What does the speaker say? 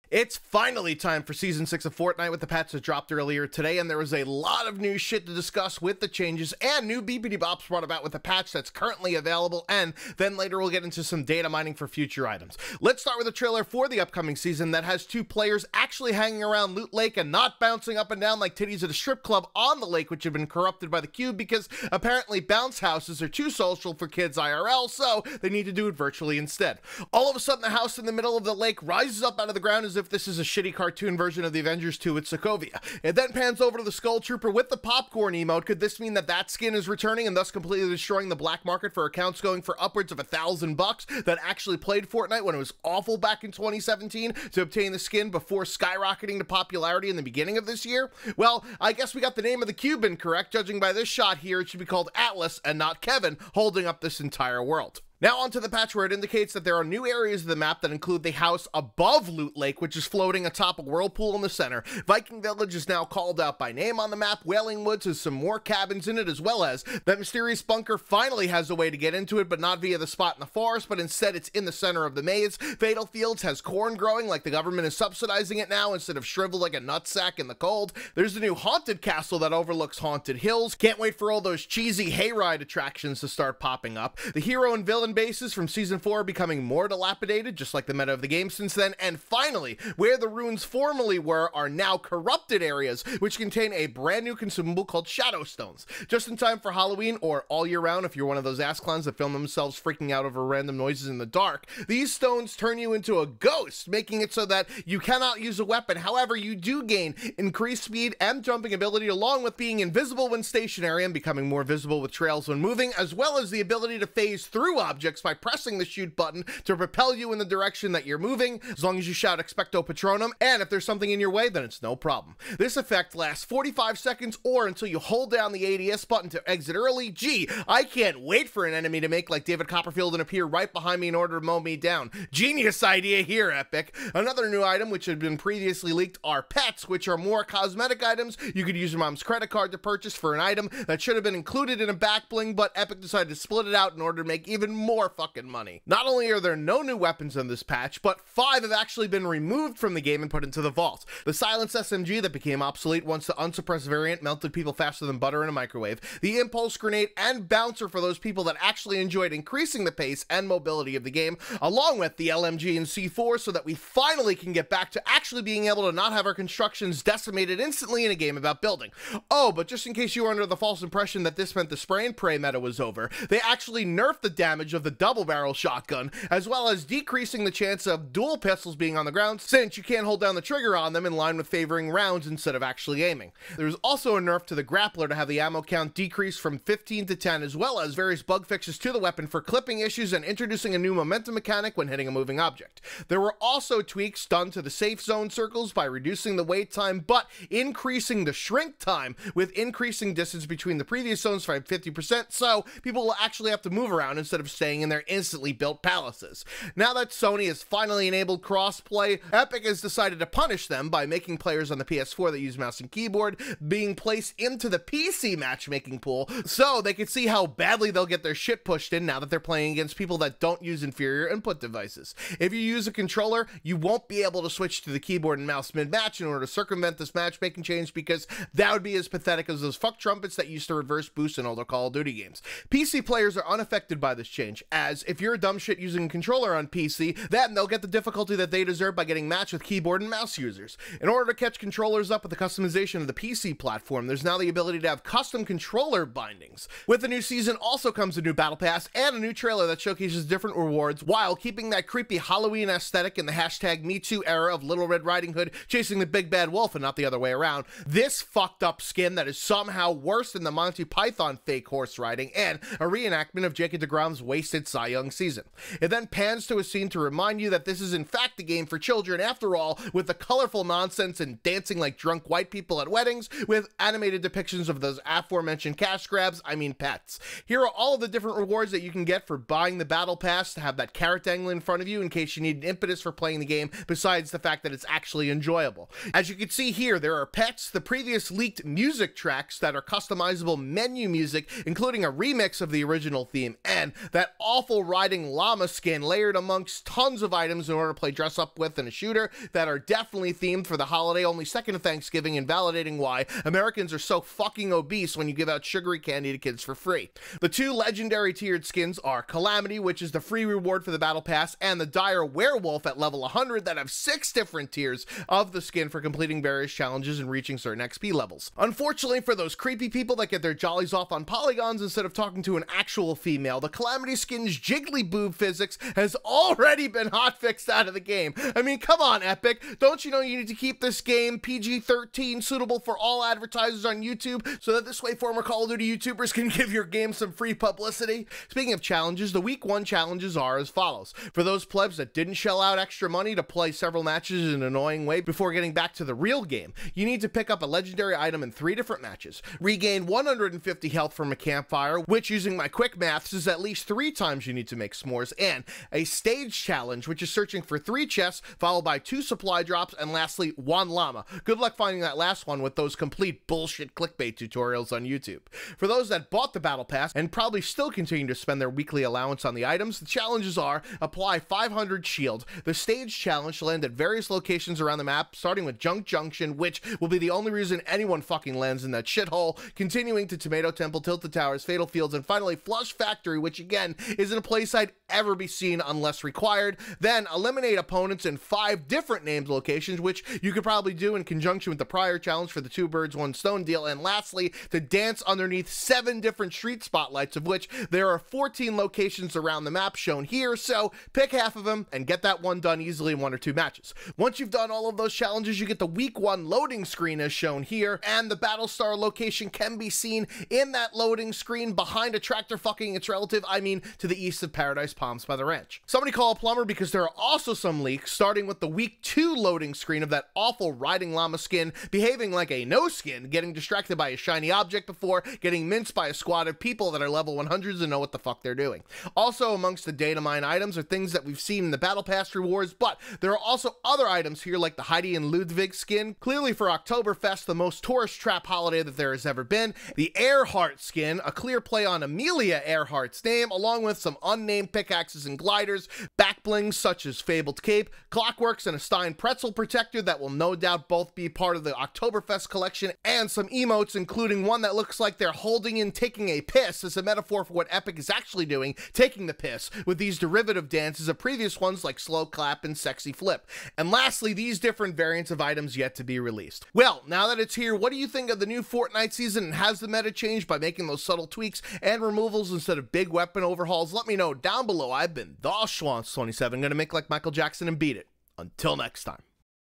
It's finally time for Season 6 of Fortnite with the patch that dropped earlier today, and there was a lot of new shit to discuss with the changes and new beepity bops brought about with the patch that's currently available, and then later we'll get into some data mining for future items. Let's start with a trailer for the upcoming season that has two players actually hanging around Loot Lake and not bouncing up and down like titties at a strip club on the lake, which had been corrupted by the cube because apparently bounce houses are too social for kids IRL, so they need to do it virtually instead. All of a sudden, the house in the middle of the lake rises up out of the ground as if this is a shitty cartoon version of the Avengers 2 with Sokovia. It then pans over to the Skull Trooper with the popcorn emote. Could this mean that that skin is returning and thus completely destroying the black market for accounts going for upwards of $1,000 that actually played Fortnite when it was awful back in 2017 to obtain the skin before skyrocketing to popularity in the beginning of this year? Well, I guess we got the name of the cube incorrect. Judging by this shot here, it should be called Atlas and not Kevin holding up this entire world. Now onto the patch where it indicates that there are new areas of the map that include the house above Loot Lake, which is floating atop a whirlpool in the center. Viking Village is now called out by name on the map. Wailing Woods has some more cabins in it, as well as that mysterious bunker finally has a way to get into it, but not via the spot in the forest, but instead it's in the center of the maze. Fatal Fields has corn growing like the government is subsidizing it now instead of shriveled like a nutsack in the cold. There's a new haunted castle that overlooks haunted hills. Can't wait for all those cheesy hayride attractions to start popping up. The hero and villain bases from Season 4 are becoming more dilapidated, just like the meta of the game since then, and finally, where the ruins formerly were are now corrupted areas, which contain a brand new consumable called Shadow Stones. Just in time for Halloween, or all year round if you're one of those ass clowns that film themselves freaking out over random noises in the dark, these stones turn you into a ghost, making it so that you cannot use a weapon. However, you do gain increased speed and jumping ability, along with being invisible when stationary and becoming more visible with trails when moving, as well as the ability to phase through objects by pressing the shoot button to propel you in the direction that you're moving, as long as you shout Expecto Patronum, and if there's something in your way, then it's no problem. This effect lasts 45 seconds or until you hold down the ADS button to exit early. Gee, I can't wait for an enemy to make like David Copperfield and appear right behind me in order to mow me down. Genius idea here, Epic. Another new item which had been previously leaked are pets, which are more cosmetic items. You could use your mom's credit card to purchase for an item that should have been included in a back bling, but Epic decided to split it out in order to make even more fucking money. Not only are there no new weapons in this patch, but 5 have actually been removed from the game and put into the vault. The Silence SMG that became obsolete once the unsuppressed variant melted people faster than butter in a microwave, the Impulse Grenade and Bouncer for those people that actually enjoyed increasing the pace and mobility of the game, along with the LMG and C4 so that we finally can get back to actually being able to not have our constructions decimated instantly in a game about building. Oh, but just in case you were under the false impression that this meant the spray and pray meta was over, they actually nerfed the damage of the double barrel shotgun, as well as decreasing the chance of dual pistols being on the ground, since you can't hold down the trigger on them in line with favoring rounds instead of actually aiming. There's also a nerf to the grappler to have the ammo count decrease from 15 to 10, as well as various bug fixes to the weapon for clipping issues and introducing a new momentum mechanic when hitting a moving object. There were also tweaks done to the safe zone circles by reducing the wait time, but increasing the shrink time with increasing distance between the previous zones by 50%, so people will actually have to move around instead of staying in their instantly built palaces. Now that Sony has finally enabled crossplay, Epic has decided to punish them by making players on the PS4 that use mouse and keyboard being placed into the PC matchmaking pool so they can see how badly they'll get their shit pushed in now that they're playing against people that don't use inferior input devices. If you use a controller, you won't be able to switch to the keyboard and mouse mid-match in order to circumvent this matchmaking change, because that would be as pathetic as those fuck trumpets that used to reverse boost in older Call of Duty games. PC players are unaffected by this change, as if you're a dumb shit using a controller on PC, then they'll get the difficulty that they deserve by getting matched with keyboard and mouse users. In order to catch controllers up with the customization of the PC platform, there's now the ability to have custom controller bindings. With the new season also comes a new battle pass and a new trailer that showcases different rewards while keeping that creepy Halloween aesthetic in the hashtag #MeToo era of Little Red Riding Hood chasing the big bad wolf and not the other way around. This fucked up skin that is somehow worse than the Monty Python fake horse riding, and a reenactment of Jacob deGrom's wasted Cy Young season. It then pans to a scene to remind you that this is in fact a game for children after all, with the colorful nonsense and dancing like drunk white people at weddings, with animated depictions of those aforementioned cash grabs, I mean pets. Here are all of the different rewards that you can get for buying the battle pass to have that carrot dangle in front of you in case you need an impetus for playing the game, besides the fact that it's actually enjoyable. As you can see here, there are pets, the previous leaked music tracks that are customizable menu music, including a remix of the original theme, and that awful riding llama skin layered amongst tons of items in order to play dress up with in a shooter that are definitely themed for the holiday, only second to Thanksgiving, invalidating why Americans are so fucking obese when you give out sugary candy to kids for free. The two legendary tiered skins are Calamity, which is the free reward for the battle pass, and the Dire Werewolf at level 100 that have 6 different tiers of the skin for completing various challenges and reaching certain XP levels. Unfortunately for those creepy people that get their jollies off on polygons instead of talking to an actual female, the Calamity skin's jiggly boob physics has already been hotfixed out of the game. I mean, come on, Epic. Don't you know you need to keep this game PG-13, suitable for all advertisers on YouTube, so that this way former Call of Duty YouTubers can give your game some free publicity? Speaking of challenges, the week 1 challenges are as follows. For those plebs that didn't shell out extra money to play several matches in an annoying way before getting back to the real game, you need to pick up a legendary item in 3 different matches, regain 150 health from a campfire, which using my quick maths is at least 3 times you need to make s'mores, and a stage challenge, which is searching for 3 chests, followed by 2 supply drops, and lastly, 1 llama. Good luck finding that last one with those complete bullshit clickbait tutorials on YouTube. For those that bought the battle pass and probably still continue to spend their weekly allowance on the items, the challenges are: apply 500 shield. The stage challenge will land at various locations around the map, starting with Junk Junction, which will be the only reason anyone fucking lands in that shithole, continuing to Tomato Temple, Tilted Towers, Fatal Fields, and finally Flush Factory, which again isn't a place I'd ever be seen unless required. Then eliminate opponents in 5 different named locations, which you could probably do in conjunction with the prior challenge for the 2 birds 1 stone deal. And lastly, to dance underneath 7 different street spotlights, of which there are 14 locations around the map shown here, so pick half of them and get that one done easily in 1 or 2 matches. Once you've done all of those challenges, you get the week 1 loading screen as shown here, and the Battlestar location can be seen in that loading screen behind a tractor fucking its relative, I mean to the east of Paradise Palms by the ranch. Somebody call a plumber, because there are also some leaks, starting with the week 2 loading screen of that awful riding llama skin behaving like a no skin, getting distracted by a shiny object before getting minced by a squad of people that are level 100s and know what the fuck they're doing. Also amongst the data mine items are things that we've seen in the battle pass rewards, but there are also other items here like the Heidi and Ludwig skin, clearly for Oktoberfest, the most tourist trap holiday that there has ever been, the Earhart skin, a clear play on Amelia Earhart's name, along with some unnamed pickaxes and gliders, back blings such as Fabled Cape, Clockworks, and a Stein Pretzel Protector that will no doubt both be part of the Oktoberfest collection, and some emotes, including one that looks like they're holding in taking a piss as a metaphor for what Epic is actually doing, taking the piss, with these derivative dances of previous ones like Slow Clap and Sexy Flip. And lastly, these different variants of items yet to be released. Well, now that it's here, what do you think of the new Fortnite season, and has the meta changed by making those subtle tweaks and removals instead of big weapon overhauls? Let me know down below. I've been the Schwantz27, gonna make like Michael Jackson and beat it. Until next time.